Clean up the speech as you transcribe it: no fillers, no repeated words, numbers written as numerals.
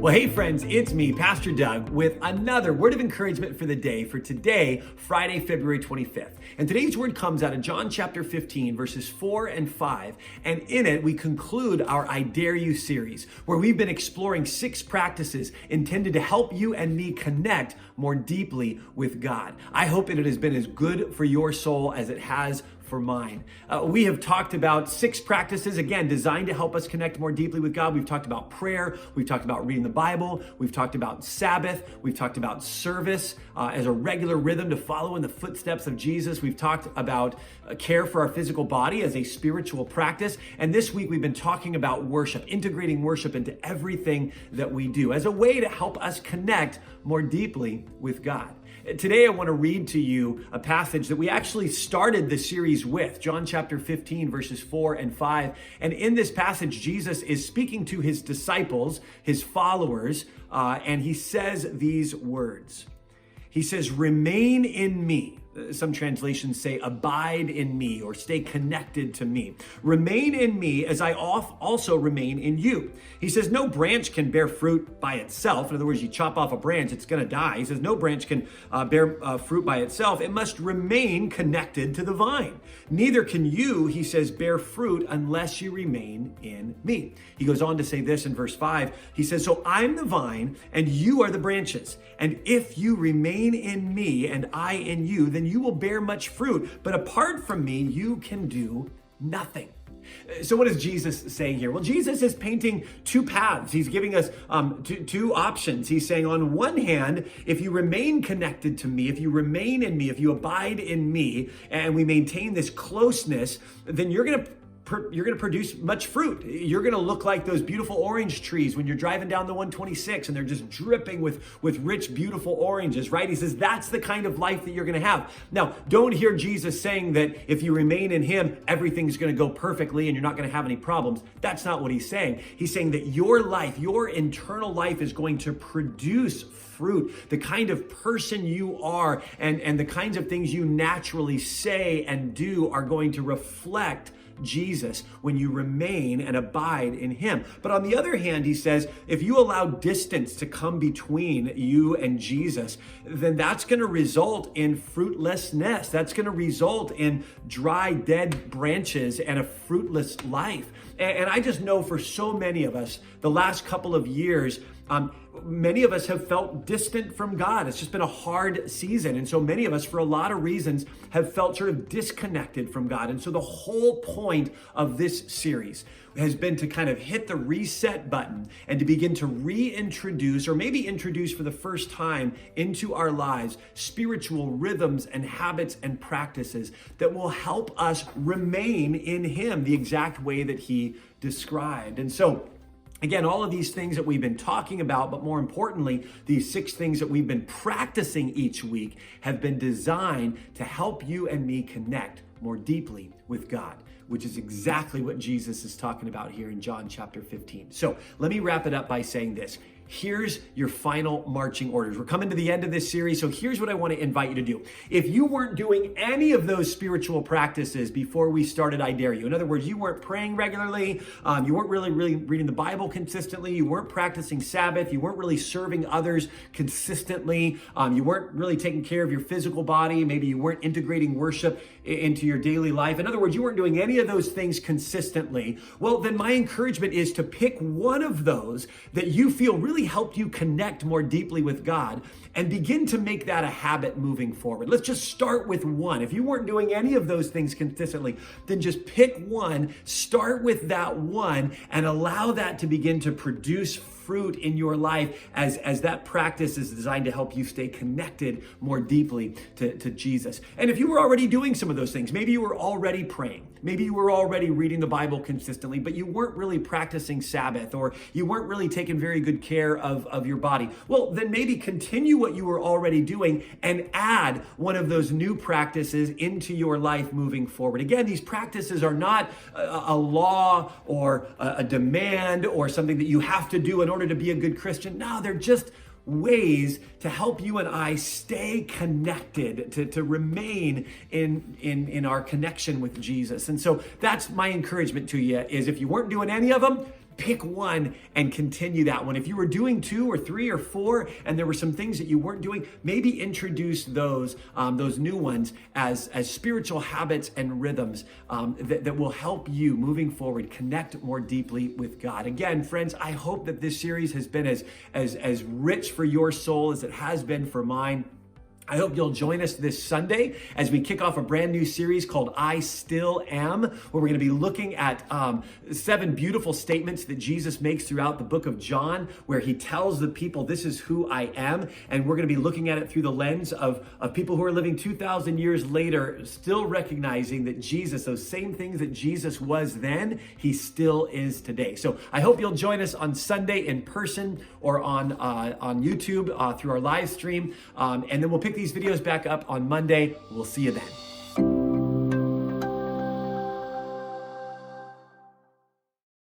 Well, hey friends, it's me, Pastor Doug, with another word of encouragement for the day for today, Friday, February 25th. And today's word comes out of John chapter 15, verses 4 and 5. And in it, we conclude our I Dare You series, where we've been exploring 6 practices intended to help you and me connect more deeply with God. I hope that it has been as good for your soul as it has for mine. We have talked about 6 practices, again, designed to help us connect more deeply with God. We've talked about prayer. We've talked about reading the Bible. We've talked about Sabbath. We've talked about service as a regular rhythm to follow in the footsteps of Jesus. We've talked about care for our physical body as a spiritual practice. And this week, we've been talking about worship, integrating worship into everything that we do as a way to help us connect more deeply with God. Today, I want to read to you a passage that we actually started the series with, John chapter 15, verses 4 and 5. And in this passage, Jesus is speaking to his disciples, his followers, and he says these words. He says, "Remain in me." Some translations say, "Abide in me," or "Stay connected to me. Remain in me as I also remain in you." He says, "No branch can bear fruit by itself." In other words, you chop off a branch, it's going to die. He says, "No branch can bear fruit by itself. It must remain connected to the vine. Neither can you," he says, "bear fruit unless you remain in me." He goes on to say this in verse 5. He says, "So I'm the vine and you are the branches. And if you remain in me and I in you, then you will bear much fruit. But apart from me, you can do nothing." So what is Jesus saying here? Well, Jesus is painting 2 paths. He's giving us two options. He's saying, on one hand, if you remain connected to me, if you remain in me, if you abide in me, and we maintain this closeness, then you're going to produce much fruit. You're going to look like those beautiful orange trees when you're driving down the 126 and they're just dripping with rich, beautiful oranges, right? He says that's the kind of life that you're going to have. Now, don't hear Jesus saying that if you remain in him, everything's going to go perfectly and you're not going to have any problems. That's not what he's saying. He's saying that your life, your internal life is going to produce fruit, the kind of person you are and the kinds of things you naturally say and do are going to reflect Jesus when you remain and abide in him. But on the other hand, he says, if you allow distance to come between you and Jesus, then that's going to result in fruitlessness. That's going to result in dry, dead branches and a fruitless life. And I just know for so many of us, the last couple of years, many of us have felt distant from God. It's just been a hard season. And so many of us, for a lot of reasons, have felt sort of disconnected from God. And so the whole point of this series has been to kind of hit the reset button and to begin to reintroduce, or maybe introduce for the first time into our lives, spiritual rhythms and habits and practices that will help us remain in him the exact way that he described. And so, again, all of these things that we've been talking about, but more importantly, these 6 things that we've been practicing each week have been designed to help you and me connect more deeply with God, which is exactly what Jesus is talking about here in John chapter 15. So let me wrap it up by saying this. Here's your final marching orders. We're coming to the end of this series, so here's what I want to invite you to do. If you weren't doing any of those spiritual practices before we started I Dare You, in other words, you weren't praying regularly, you weren't really reading the Bible consistently, you weren't practicing Sabbath, you weren't really serving others consistently, you weren't really taking care of your physical body, maybe you weren't integrating worship into your daily life. In other words, you weren't doing any of those things consistently. Well, then my encouragement is to pick one of those that you feel really helped you connect more deeply with God and begin to make that a habit moving forward. Let's just start with one. If you weren't doing any of those things consistently, then just pick one, start with that one, and allow that to begin to produce fruit in your life as that practice is designed to help you stay connected more deeply to Jesus. And if you were already doing some of those things, maybe you were already praying, maybe you were already reading the Bible consistently, but you weren't really practicing Sabbath, or you weren't really taking very good care of your body. Well, then maybe continue what you were already doing and add one of those new practices into your life moving forward. Again, these practices are not a law or a demand or something that you have to do in order to be a good Christian. No, they're just ways to help you and I stay connected, to remain in our connection with Jesus. And so that's my encouragement to you, is if you weren't doing any of them, pick one and continue that one. If you were doing 2 or 3 or 4 and there were some things that you weren't doing, maybe introduce those new ones as spiritual habits and rhythms that will help you moving forward connect more deeply with God. Again, friends, I hope that this series has been as rich for your soul as it has been for mine. I hope you'll join us this Sunday as we kick off a brand new series called I Still Am, where we're going to be looking at 7 beautiful statements that Jesus makes throughout the book of John, where he tells the people, this is who I am. And we're going to be looking at it through the lens of people who are living 2,000 years later, still recognizing that Jesus, those same things that Jesus was then, he still is today. So I hope you'll join us on Sunday in person or on YouTube through our live stream. And then we'll pick these videos back up on Monday. We'll see you then.